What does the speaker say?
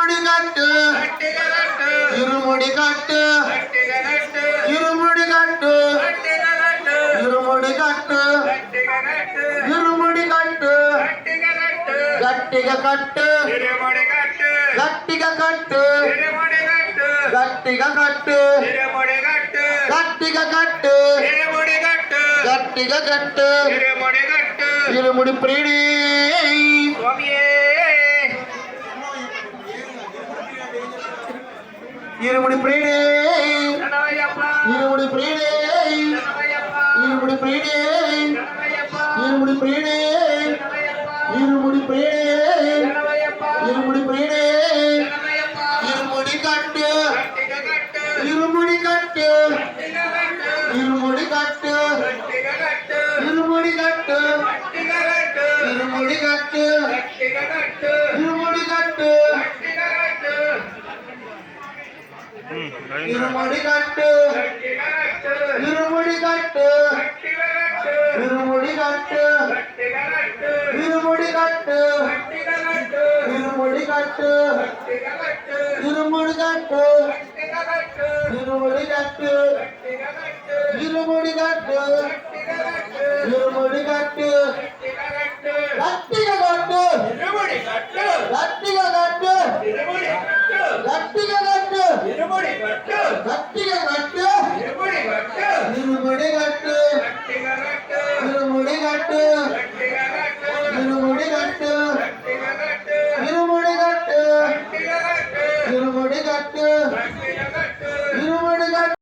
இருமுடி கட்டு இருமுடி கட்டு இருமுடி கட்டு இருமுடி கட்டு இருமுடி கட்டு గట్టిగా కట్టు గట్టిగా కట్టు గట్టిగా కట్టు గట్టిగా కట్టు గట్టిగా కట్టు ఇరుముడి ప్రీడి ఇరుముడి ప్రీడి ఇరుముడి ప్రీడి ఇరుముడి ప్రీడి ఇరుముడి ప్రీడి ఇరుముడి ప్రీడి ఇరుముడి ప్రీడి ఇరుముడి కట్టు ఇరుముడి కట్టు ఇరుముడి కట్టు ఇరుముడి కట్టు ఇరుముడి కట్టు ఇరుముడి కట్టు ఇరుముడి కట్టు ఇరుముడి కట్టు ఇరుముడి కట్టు ఇరుముడి కట్టు ఇరుముడి కట్టు ఇరుముడి కట్టు ఇరుముడి కట్టు ఇరుముడి కట్టు ఇరుముడి కట్టు